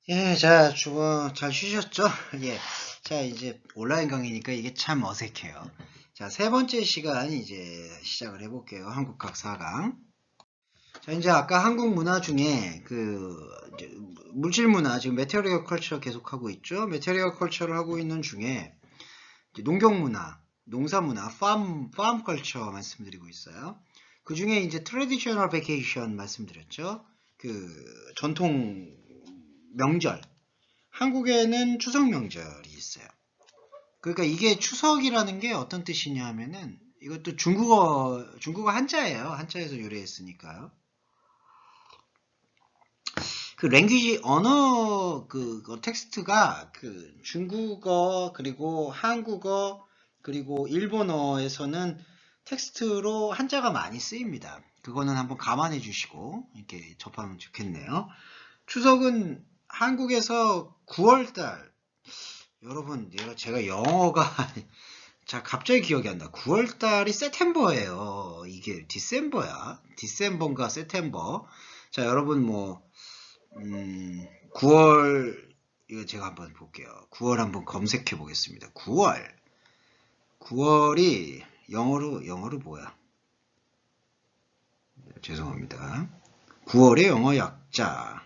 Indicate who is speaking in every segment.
Speaker 1: 예, 자, 주거 잘 쉬셨죠? 예. 자, 이제 온라인 강의니까 이게 참 어색해요. 자, 세 번째 시간 이제 시작을 해볼게요. 한국학 4강. 자, 이제 아까 한국 문화 중에 이제 물질 문화, 지금 메테리얼 컬처 계속하고 있죠? 메테리얼 컬처를 하고 있는 중에 이제 농경 문화, 농사 문화, 팜 컬처 말씀드리고 있어요. 그 중에 이제 트레디셔널 베케이션 말씀드렸죠? 전통 명절. 한국에는 추석 명절이 있어요. 그러니까 이게 추석이라는 게 어떤 뜻이냐 하면은 이것도 중국어 한자예요. 한자에서 유래했으니까요. 그 랭귀지 언어 텍스트가 중국어 그리고 한국어 그리고 일본어에서는 텍스트로 한자가 많이 쓰입니다. 그거는 한번 감안해 주시고 이렇게 접하면 좋겠네요. 추석은 한국에서 9월달. 여러분, 제가 영어가 자 갑자기 기억이 안 나. 9월 달이 세템버예요. 이게 디셈버야. 디셈버인가 세템버. 자, 여러분 9월 이거 제가 한번 볼게요. 9월 한번 검색해 보겠습니다. 9월. 9월이 영어로 뭐야? 죄송합니다. 9월의 영어 약자.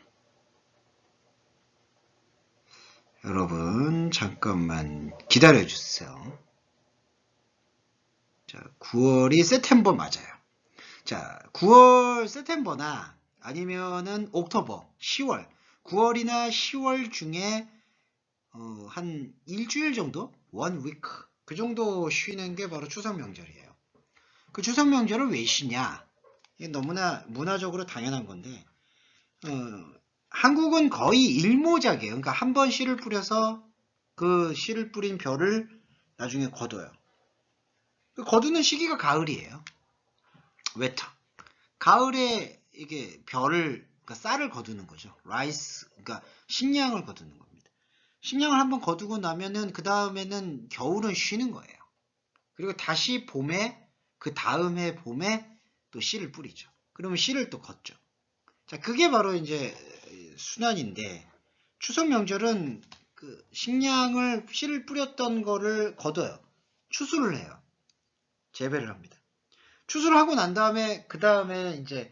Speaker 1: 여러분, 잠깐만 기다려 주세요. 자, 9월이 세템버 맞아요. 자, 9월 세템버나 아니면은 옥토버, 10월, 9월이나 10월 중에 한 일주일 정도, 원 위크 그 정도 쉬는 게 바로 추석 명절이에요. 그 추석 명절을 왜 쉬냐? 이게 너무나 문화적으로 당연한 건데 어, 한국은 거의 일모작이에요. 그러니까 한 번 씨를 뿌려서 그 씨를 뿌린 벼를 나중에 거둬요. 그 거두는 시기가 가을이에요. 웨터. 가을에 이게 그러니까 쌀을 거두는 거죠. 라이스, 그러니까 식량을 거두는 겁니다. 식량을 한번 거두고 나면은 그 다음에는 겨울은 쉬는 거예요. 그리고 다시 그 다음 해 봄에 또 씨를 뿌리죠. 그러면 씨를 또 걷죠. 자, 그게 바로 이제 순환인데 추석 명절은 씨를 뿌렸던 거를 걷어요. 추수를 해요. 재배를 합니다. 추수를 하고 난 다음에 그 다음에 이제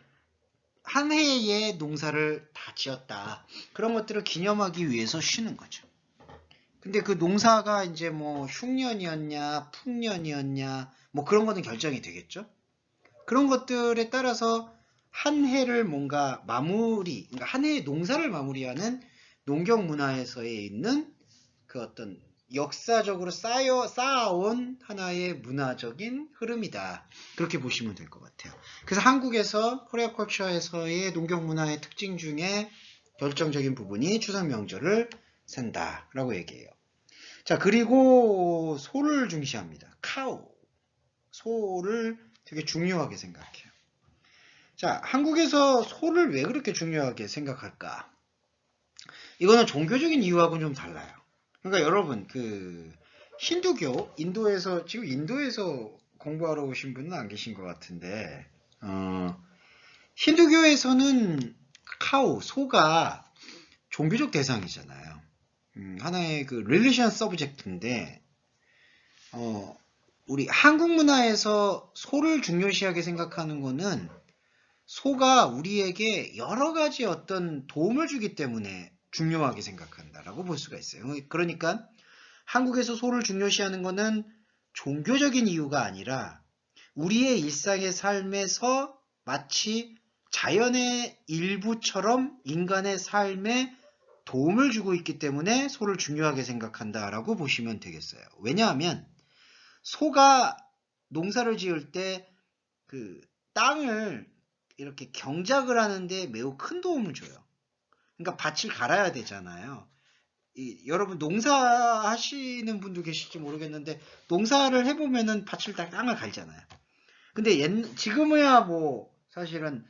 Speaker 1: 한 해의 농사를 다 지었다. 그런 것들을 기념하기 위해서 쉬는 거죠. 근데 그 농사가 이제 뭐 흉년이었냐, 풍년이었냐, 뭐 그런 거는 결정이 되겠죠. 그런 것들에 따라서 한 해를 뭔가 그러니까 한 해의 농사를 마무리하는 농경 문화에서에 있는 그 어떤 역사적으로 쌓아온 하나의 문화적인 흐름이다. 그렇게 보시면 될 것 같아요. 그래서 한국에서 코리아 컬처에서의 농경 문화의 특징 중에 결정적인 부분이 추석 명절을 산다라고 얘기해요. 자, 그리고 소를 중시합니다. 카우. 소를 되게 중요하게 생각해요. 자, 한국에서 소를 왜 그렇게 중요하게 생각할까? 이거는 종교적인 이유하고는 좀 달라요. 그러니까 여러분, 지금 인도에서 공부하러 오신 분은 안 계신 것 같은데, 힌두교에서는 소가 종교적 대상이잖아요. 하나의 릴리션 서브젝트인데, 어, 우리 한국 문화에서 소를 중요시하게 생각하는 거는 소가 우리에게 여러 가지 어떤 도움을 주기 때문에 중요하게 생각한다라고 볼 수가 있어요. 그러니까 한국에서 소를 중요시하는 것은 종교적인 이유가 아니라 우리의 일상의 삶에서 마치 자연의 일부처럼 인간의 삶에 도움을 주고 있기 때문에 소를 중요하게 생각한다라고 보시면 되겠어요. 왜냐하면 소가 농사를 지을 때 그 땅을 이렇게 경작을 하는데 매우 큰 도움을 줘요. 그러니까 밭을 갈아야 되잖아요. 여러분 농사하시는 분도 계실지 모르겠는데 농사를 해보면은 땅을 갈잖아요. 근데 지금이야 뭐 사실은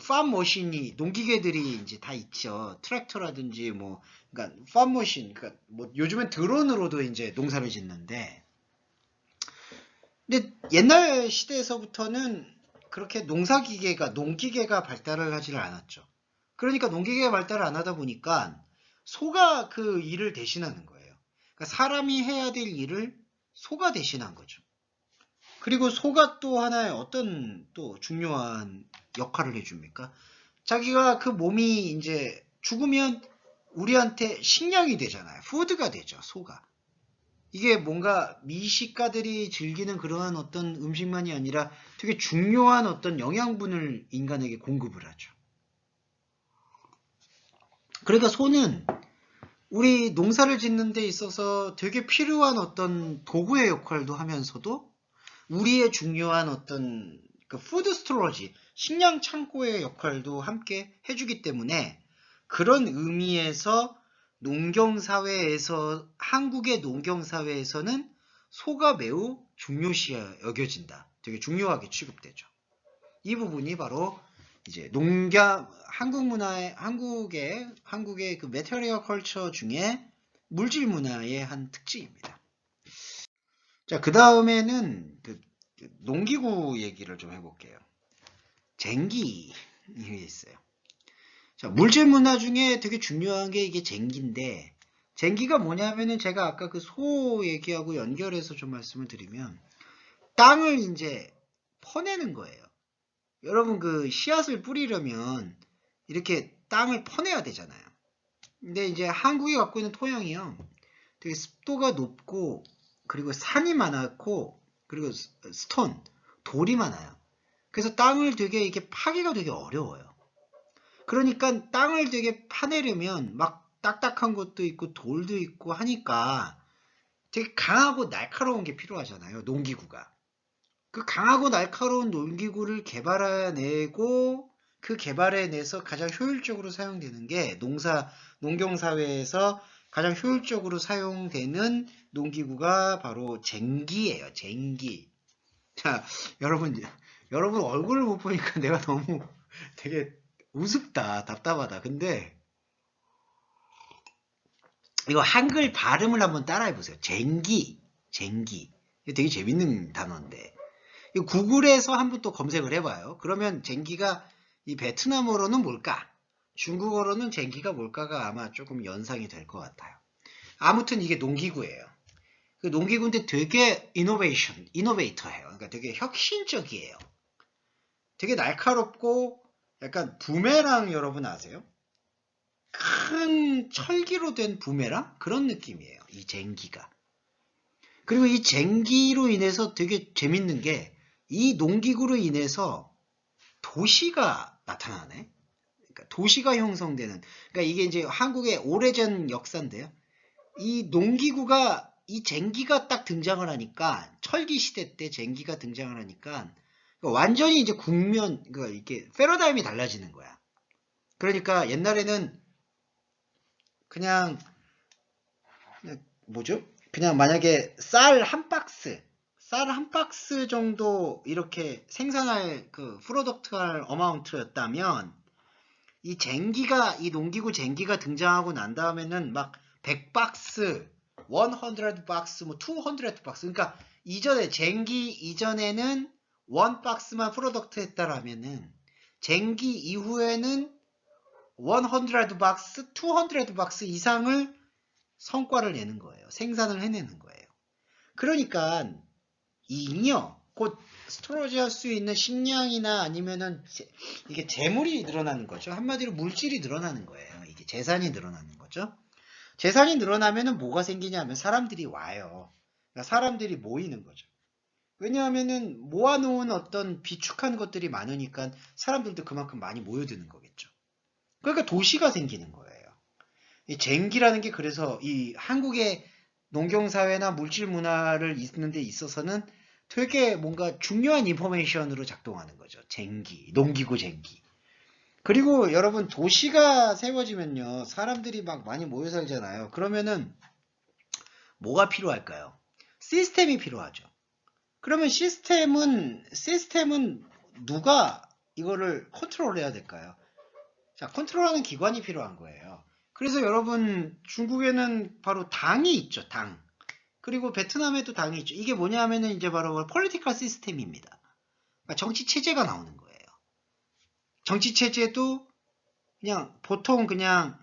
Speaker 1: 팜머신이 농기계들이 이제 다 있죠. 트랙터라든지 뭐 그러니까 팜머신 그러니까 뭐 요즘엔 드론으로도 이제 농사를 짓는데 근데 옛날 시대에서부터는 그렇게 농기계가 발달을 하지를 않았죠. 그러니까 농기계가 발달을 안 하다 보니까 소가 그 일을 대신하는 거예요. 그러니까 사람이 해야 될 일을 소가 대신한 거죠. 그리고 소가 또 하나의 어떤 또 중요한 역할을 해줍니까? 자기가 그 몸이 이제 죽으면 우리한테 식량이 되잖아요. 푸드가 되죠, 소가. 이게 뭔가 미식가들이 즐기는 그러한 어떤 음식만이 아니라 되게 중요한 어떤 영양분을 인간에게 공급을 하죠. 그러니까 소는 우리 농사를 짓는 데 있어서 되게 필요한 어떤 도구의 역할도 하면서도 우리의 중요한 어떤 그 푸드 스토러지, 식량 창고의 역할도 함께 해주기 때문에 그런 의미에서 농경사회에서, 한국의 농경사회에서는 소가 매우 중요시 여겨진다. 되게 중요하게 취급되죠. 이 부분이 바로 이제 한국 문화의, 한국의 그 메테리얼 컬처 중에 물질 문화의 한 특징입니다. 자, 그 다음에는 그 농기구 얘기를 좀 해볼게요. 쟁기 있어요. 자, 물질 문화 중에 되게 중요한 게 이게 쟁기인데, 쟁기가 뭐냐면은 제가 아까 그 소 얘기하고 연결해서 좀 말씀을 드리면, 땅을 이제 퍼내는 거예요. 여러분 그 씨앗을 뿌리려면 이렇게 땅을 퍼내야 되잖아요. 근데 이제 한국이 갖고 있는 토양이요. 되게 습도가 높고, 그리고 산이 많았고, 그리고 돌이 많아요. 그래서 땅을 되게 이게 파기가 되게 어려워요. 그러니까 땅을 되게 파내려면 막 딱딱한 것도 있고 돌도 있고 하니까 되게 강하고 날카로운 게 필요하잖아요. 농기구가. 그 강하고 날카로운 농기구를 개발해내고 그 개발해내서 가장 효율적으로 사용되는 게 농경사회에서 가장 효율적으로 사용되는 농기구가 바로 쟁기예요. 쟁기. 자, 여러분 얼굴을 못 보니까 내가 너무 되게 우습다, 답답하다. 근데 이거 한글 발음을 한번 따라해보세요. 쟁기. 이거 되게 재밌는 단어인데. 구글에서 한번 또 검색을 해봐요. 그러면 쟁기가 이 베트남어로는 뭘까? 중국어로는 쟁기가 뭘까가 아마 조금 연상이 될 것 같아요. 아무튼 이게 농기구예요. 그 농기구인데 되게 이노베이터해요. 그러니까 되게 혁신적이에요. 되게 날카롭고 약간 부메랑 여러분 아세요? 큰 철기로 된 부메랑? 그런 느낌이에요. 이 쟁기가. 그리고 이 쟁기로 인해서 되게 재밌는 게 이 농기구로 인해서 도시가 나타나네. 그러니까 도시가 형성되는. 그러니까 이게 이제 한국의 오래전 역사인데요. 이 농기구가 이 쟁기가 딱 등장을 하니까 철기 시대 때 쟁기가 등장을 하니까 완전히 이제 그러니까 이렇게 패러다임이 달라지는 거야. 그러니까 옛날에는 그냥 뭐죠? 그냥 만약에 쌀 한 박스 정도 이렇게 생산할 그 프로덕트할 어마운트였다면 이 농기구 쟁기가 등장하고 난 다음에는 막 100박스, 100박스, 뭐 200박스. 그러니까 쟁기 이전에는 1박스만 프로덕트 했다라면은 쟁기 이후에는 100박스, 200박스 이상을 성과를 내는 거예요. 생산을 해내는 거예요. 그러니까 이 잉여, 곧 스토러지 할 수 있는 식량이나 아니면은 이게 재물이 늘어나는 거죠. 한마디로 물질이 늘어나는 거예요. 이게 재산이 늘어나는 거죠. 재산이 늘어나면은 뭐가 생기냐면 사람들이 와요. 그러니까 사람들이 모이는 거죠. 왜냐하면은 모아놓은 어떤 비축한 것들이 많으니까 사람들도 그만큼 많이 모여드는 거겠죠. 그러니까 도시가 생기는 거예요. 이 쟁기라는 게 그래서 이 한국의 농경사회나 물질 문화를 잇는 데 있어서는 되게 뭔가 중요한 인포메이션으로 작동하는 거죠. 농기구 쟁기. 그리고 여러분 도시가 세워지면요. 사람들이 막 많이 모여 살잖아요. 그러면은 뭐가 필요할까요? 시스템이 필요하죠. 그러면 시스템은 누가 이거를 컨트롤해야 될까요? 자, 컨트롤하는 기관이 필요한 거예요. 그래서 여러분 중국에는 바로 당이 있죠. 당. 그리고 베트남에도 당이 있죠. 이게 뭐냐면은 이제 바로 폴리티컬 시스템입니다. 그러니까 정치 체제가 나오는 거예요. 정치 체제도 그냥 보통 그냥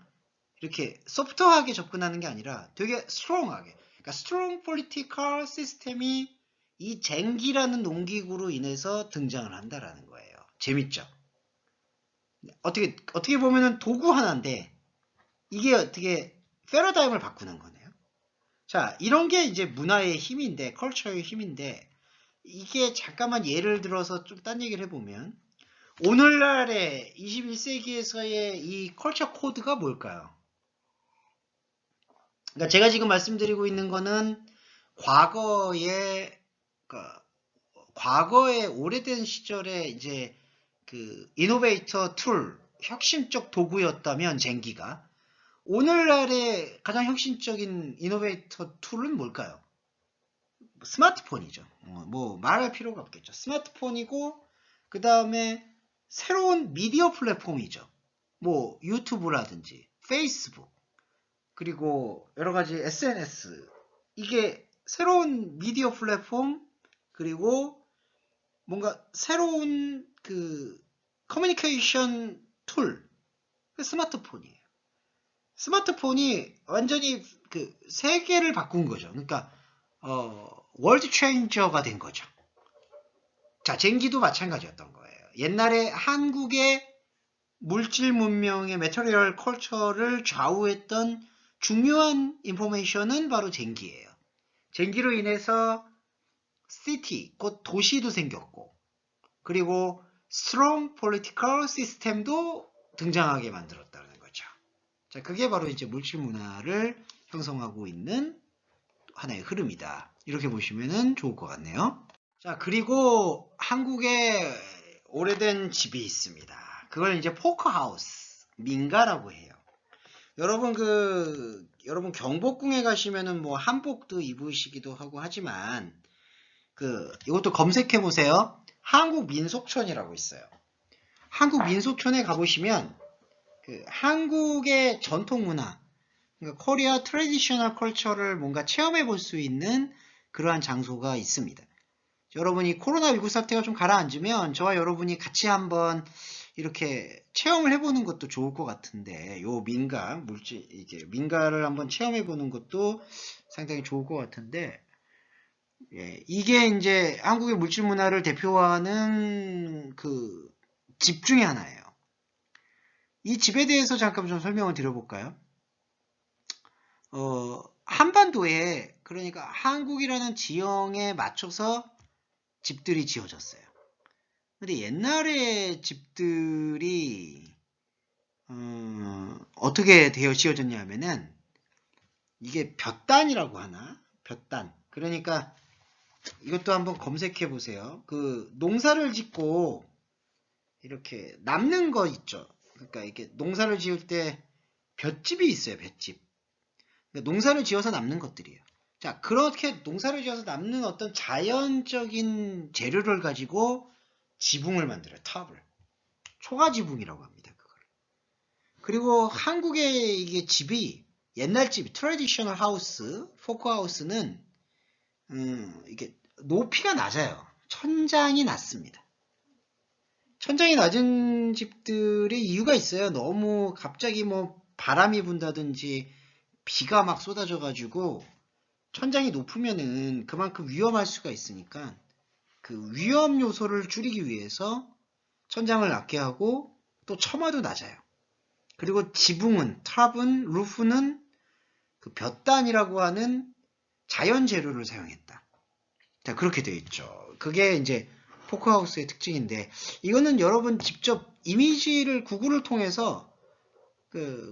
Speaker 1: 이렇게 소프트하게 접근하는 게 아니라 되게 스트롱하게. 그러니까 스트롱 폴리티컬 시스템이 이 쟁기라는 농기구로 인해서 등장을 한다라는 거예요. 재밌죠? 어떻게 보면은 도구 하나인데 이게 어떻게 패러다임을 바꾸는 거네요. 자, 이런 게 이제 문화의 힘인데, 컬처의 힘인데, 이게 잠깐만 예를 들어서 좀 딴 얘기를 해보면, 오늘날의 21세기에서의 이 컬처 코드가 뭘까요? 그러니까 제가 지금 말씀드리고 있는 거는 그러니까 과거의 오래된 시절에 이제 그 이노베이터 툴, 혁신적 도구였다면 쟁기가 오늘날의 가장 혁신적인 이노베이터 툴은 뭘까요? 스마트폰이죠. 뭐 말할 필요가 없겠죠. 스마트폰이고 그 다음에 새로운 미디어 플랫폼이죠. 뭐 유튜브라든지 페이스북 그리고 여러 가지 SNS 이게 새로운 미디어 플랫폼 그리고 뭔가 새로운 그 커뮤니케이션 툴 스마트폰이에요. 스마트폰이 완전히 그 세계를 바꾼 거죠. 그러니까 월드 체인저가 된 거죠. 자, 쟁기도 마찬가지였던 거예요. 옛날에 한국의 물질 문명의 매터리얼 컬처를 좌우했던 중요한 인포메이션은 바로 쟁기예요. 쟁기로 인해서 시티, 곧 도시도 생겼고 그리고 strong political system도 등장하게 만들었다는 거죠. 자, 그게 바로 이제 물질 문화를 형성하고 있는 하나의 흐름이다. 이렇게 보시면 좋을 것 같네요. 자, 그리고 한국에 오래된 집이 있습니다. 그걸 이제 포크하우스, 민가라고 해요. 여러분 경복궁에 가시면은 뭐 한복도 입으시기도 하고 하지만 이것도 검색해 보세요. 한국 민속촌이라고 있어요. 한국 민속촌에 가보시면 한국의 전통 문화, 그러니까 코리아 트래디셔널 컬처를 뭔가 체험해 볼 수 있는 그러한 장소가 있습니다. 여러분이 코로나19 사태가 좀 가라앉으면 저와 여러분이 같이 한번 이렇게 체험을 해보는 것도 좋을 것 같은데, 요 민가를 한번 체험해 보는 것도 상당히 좋을 것 같은데, 예, 이게 이제 한국의 물질 문화를 대표하는 그 집 중에 하나예요. 이 집에 대해서 잠깐 좀 설명을 드려볼까요? 한반도에, 그러니까 한국이라는 지형에 맞춰서 집들이 지어졌어요. 근데 옛날에 집들이 어떻게 되어 지어졌냐 하면은 이게 볕단이라고 하나? 볕단. 그러니까 이것도 한번 검색해 보세요. 농사를 짓고 이렇게 남는 거 있죠. 그러니까 이게 농사를 지을 때 볏집이 있어요. 볏집. 그러니까 농사를 지어서 남는 것들이에요. 자, 그렇게 농사를 지어서 남는 어떤 자연적인 재료를 가지고 지붕을 만들어요. 탑을. 초가지붕이라고 합니다. 그걸. 그리고 한국의 이게 집이 옛날 집, 트래디셔널 하우스, 포크 하우스는 이게 높이가 낮아요. 천장이 낮습니다. 천장이 낮은 집들의 이유가 있어요. 너무 갑자기 뭐 바람이 분다든지 비가 막 쏟아져가지고 천장이 높으면은 그만큼 위험할 수가 있으니까 그 위험 요소를 줄이기 위해서 천장을 낮게 하고 또 처마도 낮아요. 그리고 지붕은, 탑은, 루프는 그 볕단이라고 하는 자연 재료를 사용했다. 자, 그렇게 되어 있죠. 그게 이제 포크하우스의 특징인데, 이거는 여러분 직접 이미지를 구글을 통해서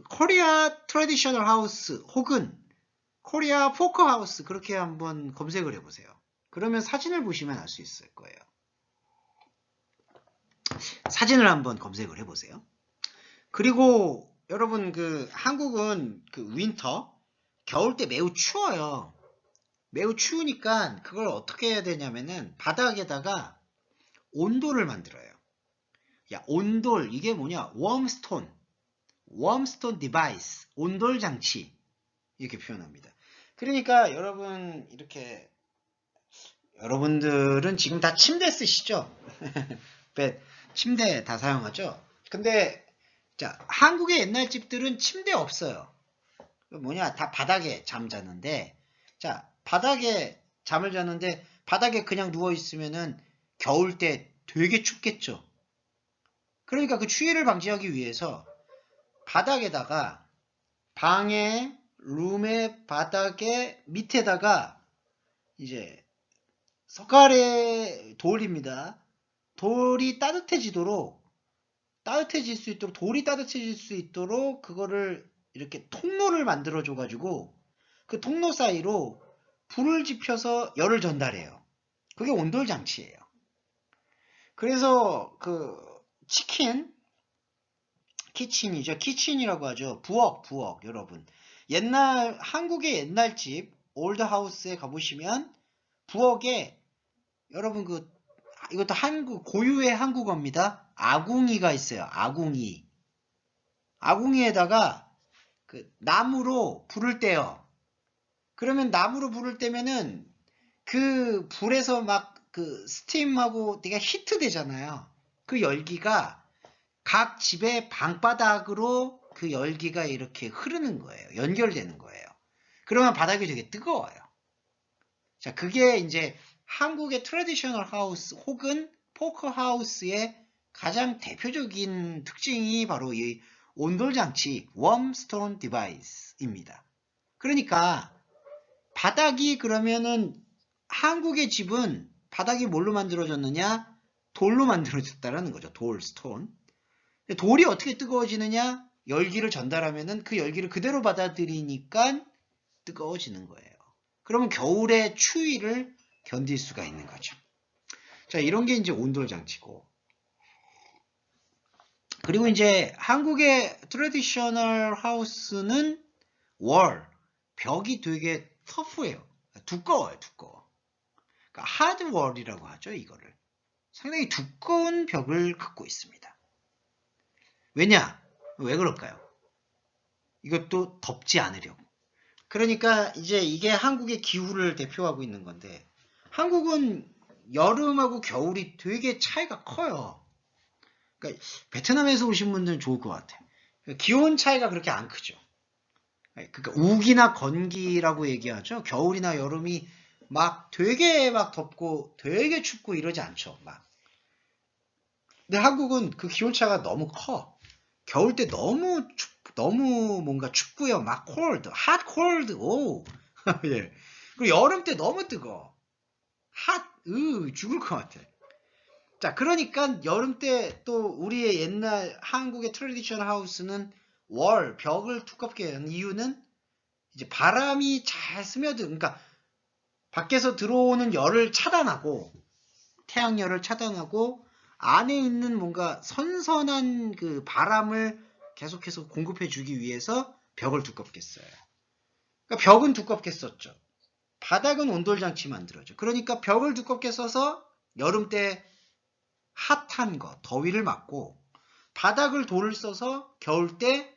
Speaker 1: 코리아 트래디셔널 하우스 혹은 코리아 포크하우스 그렇게 한번 검색을 해보세요. 그러면 사진을 보시면 알 수 있을 거예요. 사진을 한번 검색을 해보세요. 그리고 여러분 한국은 윈터 겨울 때 매우 추워요. 매우 추우니까 그걸 어떻게 해야 되냐면은 바닥에다가 온돌을 만들어요. 야, 온돌 이게 뭐냐? 웜스톤 디바이스, 온돌 장치 이렇게 표현합니다. 그러니까 여러분들은 지금 다 침대 쓰시죠? 침대 다 사용하죠? 근데 자, 한국의 옛날 집들은 침대 없어요. 뭐냐, 다 바닥에 잠자는데, 자, 바닥에 잠을 자는데, 바닥에 그냥 누워있으면은 겨울 때 되게 춥겠죠. 그러니까 그 추위를 방지하기 위해서 바닥에다가 방에, 룸의 바닥에 밑에다가 이제 석가래 돌입니다. 돌이 따뜻해질 수 있도록, 돌이 따뜻해질 수 있도록 그거를 이렇게 통로를 만들어 줘가지고 그 통로 사이로 불을 지펴서 열을 전달해요. 그게 온돌 장치예요. 그래서 그 키친이죠. 키친이라고 하죠. 부엌 여러분. 한국의 옛날 집 올드 하우스에 가보시면 부엌에 여러분 이것도 고유의 한국어입니다. 아궁이가 있어요. 아궁이에다가 그 나무로 불을 떼요. 그러면 나무로 불을 떼면은 그 불에서 막 그 스팀하고 되게 히트 되잖아요. 그 열기가 각 집의 방바닥으로 그 열기가 이렇게 흐르는 거예요. 연결되는 거예요. 그러면 바닥이 되게 뜨거워요. 자, 그게 이제 한국의 트래디셔널 하우스 혹은 포크 하우스의 가장 대표적인 특징이 바로 이 온돌장치, 웜 스톤 디바이스입니다. 그러니까 바닥이 그러면은 한국의 집은 바닥이 뭘로 만들어졌느냐? 돌로 만들어졌다라는 거죠. 스톤. 돌이 어떻게 뜨거워지느냐? 열기를 전달하면은 그 열기를 그대로 받아들이니까 뜨거워지는 거예요. 그러면 겨울의 추위를 견딜 수가 있는 거죠. 자, 이런 게 이제 온돌 장치고. 그리고 이제 한국의 트래디셔널 하우스는 벽이 되게 터프해요. 두꺼워요. 그러니까 하드월이라고 하죠, 이거를. 상당히 두꺼운 벽을 갖고 있습니다. 왜냐? 왜 그럴까요? 이것도 덥지 않으려고. 그러니까 이제 이게 한국의 기후를 대표하고 있는 건데, 한국은 여름하고 겨울이 되게 차이가 커요. 그러니까 베트남에서 오신 분들은 좋을 것 같아요. 기온 차이가 그렇게 안 크죠. 그러니까 우기나 건기라고 얘기하죠. 겨울이나 여름이 막 되게 막 덥고 되게 춥고 이러지 않죠. 막. 근데 한국은 그 기온차가 너무 커. 겨울 때 너무 뭔가 춥고요. 막 hot cold, 오. 예. 그리고 여름 때 너무 뜨거. 죽을 것 같아. 자, 그러니까 여름 때 또 우리의 옛날 한국의 트래디셔널 하우스는 벽을 두껍게 한 이유는 이제 바람이 잘 그러니까 밖에서 들어오는 열을 차단하고, 태양열을 차단하고, 안에 있는 뭔가 선선한 그 바람을 계속해서 공급해 주기 위해서 벽을 두껍게 써요. 그러니까 벽은 두껍게 썼죠. 바닥은 온돌장치 만들어죠. 그러니까 벽을 두껍게 써서 여름 때 핫한 거, 더위를 막고, 바닥을 돌을 써서 겨울 때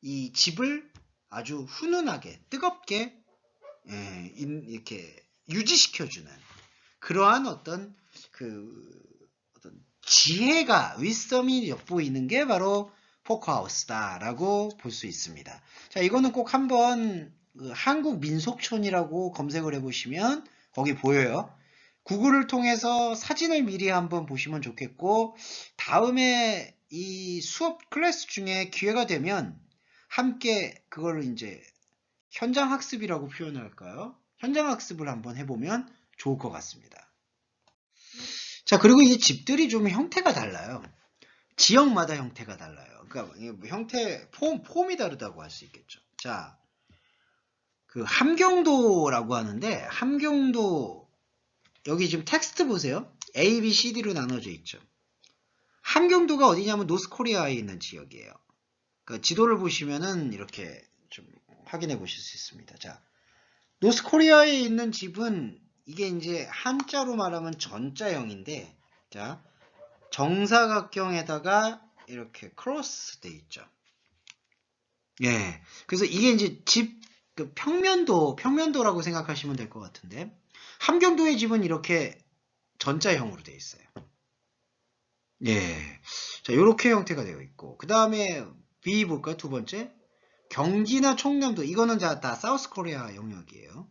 Speaker 1: 이 집을 아주 훈훈하게, 뜨겁게 이렇게 유지시켜주는 그러한 어떤 지혜가, 윗섬이 엿보이는 게 바로 포크하우스다라고 볼 수 있습니다. 자, 이거는 꼭 한번 한국 민속촌이라고 검색을 해보시면 거기 보여요. 구글을 통해서 사진을 미리 한번 보시면 좋겠고, 다음에 이 수업 클래스 중에 기회가 되면 함께 그걸 이제 현장 학습이라고 표현할까요? 현장 학습을 한번 해보면 좋을 것 같습니다. 자, 그리고 이게 집들이 좀 형태가 달라요. 지역마다 형태가 달라요. 그러니까 폼이 다르다고 할 수 있겠죠. 자, 그 함경도라고 하는데, 함경도 여기 지금 텍스트 보세요. A, B, C, D로 나눠져 있죠. 함경도가 어디냐면 노스코리아에 있는 지역이에요. 그 지도를 보시면은 이렇게 좀 확인해 보실 수 있습니다. 자, 노스코리아에 있는 집은 이게 이제 한자로 말하면 전자형인데, 자, 정사각형에다가 이렇게 크로스 돼 있죠. 예. 그래서 이게 이제 그 평면도라고 생각하시면 될 것 같은데, 함경도의 집은 이렇게 전자형으로 돼 있어요. 예. 자, 요렇게 형태가 되어 있고, 그 다음에 B 볼까요? 두 번째. 경기나 충남도 이거는 다 사우스 코리아 영역이에요.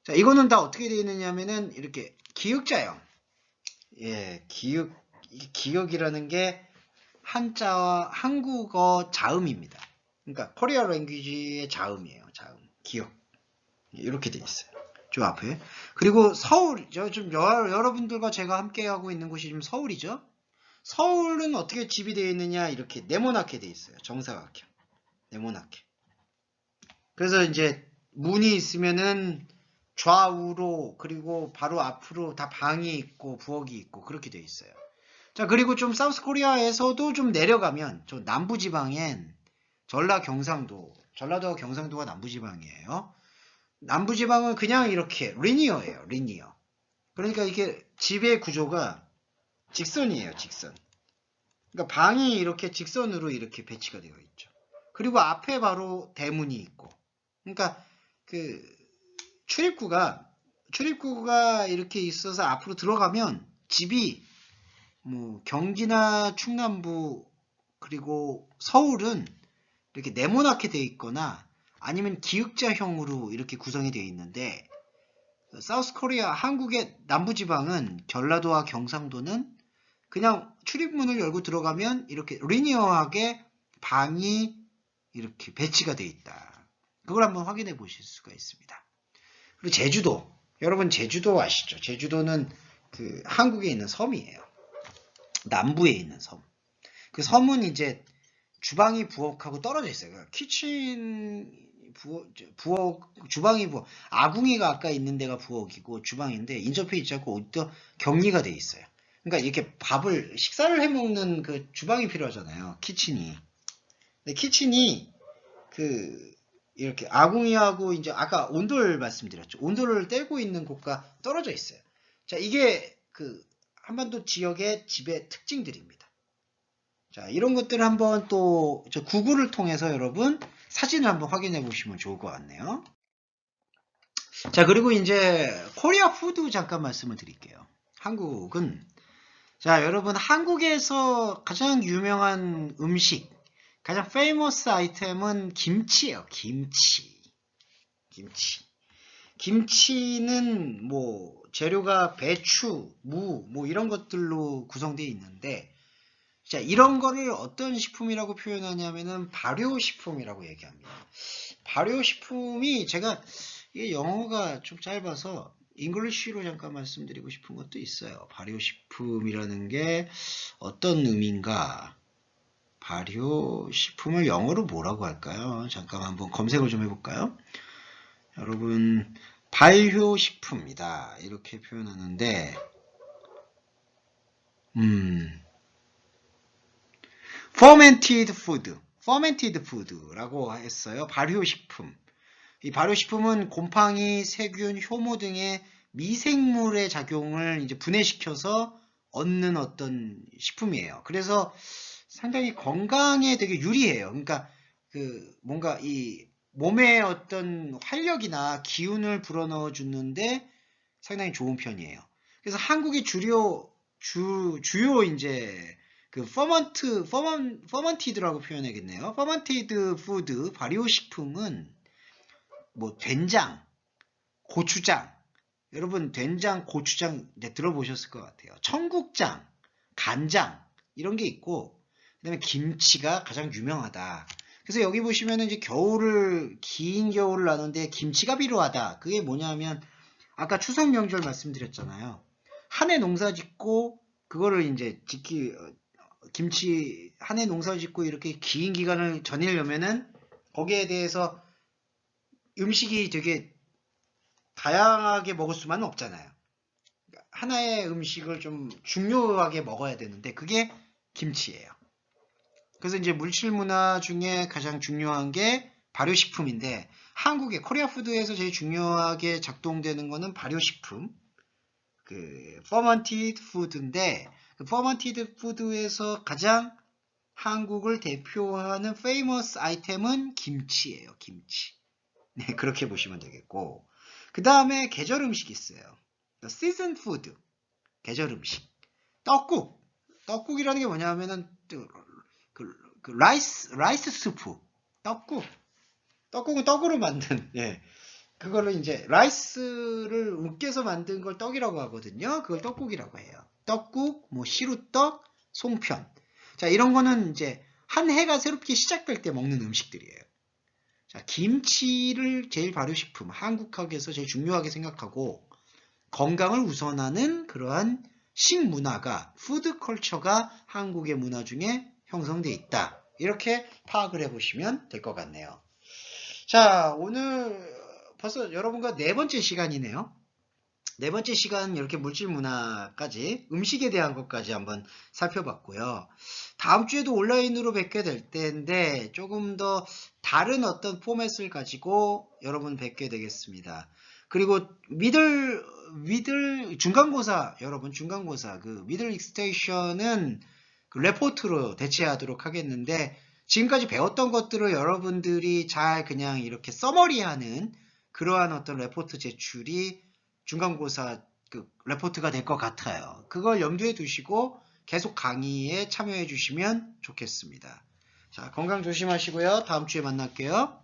Speaker 1: 자, 이거는 다 어떻게 되어 있느냐면은 이렇게 기역자형. 예, 기역이라는 게 한자와 한국어 자음입니다. 그러니까 코리아 랭귀지의 자음이에요. 자음. 기역. 이렇게 되어 있어요. 저 앞에. 그리고 서울이죠. 좀 여러분들과 제가 함께 하고 있는 곳이 지금 서울이죠. 서울은 어떻게 집이 되어 있느냐 이렇게 네모나게 되어 있어요. 정사각형. 네모나게. 그래서 이제 문이 있으면은 좌우로 그리고 바로 앞으로 다 방이 있고 부엌이 있고 그렇게 되어 있어요. 자, 그리고 좀 사우스 코리아에서도 좀 내려가면 저 남부 지방엔 전라도와 경상도가 남부 지방이에요. 남부 지방은 그냥 이렇게 리니어예요. 리니어. 그러니까 이게 집의 구조가 직선이에요. 직선. 그러니까 방이 이렇게 직선으로 이렇게 배치가 되어 있죠. 그리고 앞에 바로 대문이 있고. 그러니까 그 출입구가 이렇게 있어서 앞으로 들어가면 집이 뭐 경기나 충남부 그리고 서울은 이렇게 네모나게 되어 있거나 아니면 기역자형으로 이렇게 구성이 되어 있는데 사우스 코리아 한국의 남부지방은 전라도와 경상도는 그냥 출입문을 열고 들어가면 이렇게 리니어하게 방이 이렇게 배치가 되어 있다. 그걸 한번 확인해 보실 수가 있습니다. 그리고 제주도, 여러분 제주도 아시죠? 제주도는 그 한국에 있는 섬이에요. 남부에 있는 섬. 그 섬은 이제 주방이 부엌하고 떨어져 있어요. 그러니까 주방이 부엌. 아궁이가 아까 있는 데가 부엌이고 주방인데 인접해 있지 않고 어디도 격리가 돼 있어요. 그러니까 이렇게 식사를 해 먹는 그 주방이 필요하잖아요. 키친이. 근데 키친이 이렇게 아궁이하고 이제 아까 온돌 말씀드렸죠. 온돌을 떼고 있는 곳과 떨어져 있어요. 자, 이게 한반도 지역의 집의 특징들입니다. 자, 이런 것들을 한번 또 구글을 통해서 여러분 사진을 한번 확인해 보시면 좋을 것 같네요. 자, 그리고 이제 코리아 푸드 잠깐 말씀을 드릴게요. 한국은 자, 여러분 한국에서 가장 유명한 음식, 가장 페이머스 아이템은 김치예요. 김치. 김치는 뭐 재료가 배추, 무, 뭐 이런 것들로 구성되어 있는데 자, 이런 거를 어떤 식품이라고 표현하냐면은 발효식품이라고 얘기합니다. 발효식품이 제가 이게 영어가 좀 짧아서 잉글리쉬로 잠깐 말씀드리고 싶은 것도 있어요. 발효식품이라는 게 어떤 의미인가? 발효식품을 영어로 뭐라고 할까요? 잠깐 한번 검색을 좀 해볼까요? 여러분, 발효식품이다. 이렇게 표현하는데, fermented food라고 했어요. 발효식품. 이 발효식품은 곰팡이, 세균, 효모 등의 미생물의 작용을 이제 분해시켜서 얻는 어떤 식품이에요. 그래서 상당히 건강에 되게 유리해요. 그러니까 뭔가 이 몸에 어떤 활력이나 기운을 불어넣어 주는데 상당히 좋은 편이에요. 그래서 한국의 주요 이제 퍼먼티드라고 표현하겠네요. 퍼먼티드 푸드, 발효식품은 뭐 된장, 고추장, 여러분 된장, 고추장 들어보셨을 것 같아요. 청국장, 간장 이런 게 있고 그다음에 김치가 가장 유명하다. 그래서 여기 보시면은 이제 긴 겨울을 나누는데 김치가 필요하다. 그게 뭐냐면 아까 추석 명절 말씀드렸잖아요. 한 해 농사 짓고 그거를 이제 김치 한 해 농사 짓고 이렇게 긴 기간을 전이려면은 거기에 대해서 음식이 되게 다양하게 먹을 수만은 없잖아요. 하나의 음식을 좀 중요하게 먹어야 되는데 그게 김치예요. 그래서 이제 물질 문화 중에 가장 중요한 게 발효식품인데 한국의 코리아 푸드에서 제일 중요하게 작동되는 거는 발효식품, fermented food인데 fermented food에서 가장 한국을 대표하는 페이머스 아이템은 김치예요. 김치. 네, 그렇게 보시면 되겠고 그 다음에 계절 음식이 있어요. season food, 계절 음식. 떡국이라는 게 뭐냐면은 라이스 스프. 떡국은 떡으로 만든, 예. 그거를 이제 라이스를 으깨서 만든 걸 떡이라고 하거든요. 그걸 떡국이라고 해요. 떡국, 뭐 시루떡, 송편. 자, 이런 거는 이제 한 해가 새롭게 시작될 때 먹는 음식들이에요. 자, 김치를 제일 발효식품, 한국학에서 제일 중요하게 생각하고 건강을 우선하는 그러한 식문화가, 푸드컬처가 한국의 문화 중에 형성되어 있다. 이렇게 파악을 해보시면 될 것 같네요. 자, 오늘 벌써 여러분과 네 번째 시간이네요. 네 번째 시간 이렇게 물질 문화까지, 음식에 대한 것까지 한번 살펴봤고요. 다음 주에도 온라인으로 뵙게 될 텐데 조금 더 다른 어떤 포맷을 가지고 여러분 뵙게 되겠습니다. 그리고 중간고사, 여러분 중간고사 그 미들 익스테이션은 그 레포트로 대체하도록 하겠는데, 지금까지 배웠던 것들을 여러분들이 잘 그냥 이렇게 서머리하는 그러한 어떤 레포트 제출이 중간고사 그 레포트가 될 것 같아요. 그걸 염두에 두시고 계속 강의에 참여해 주시면 좋겠습니다. 자, 건강 조심하시고요. 다음 주에 만날게요.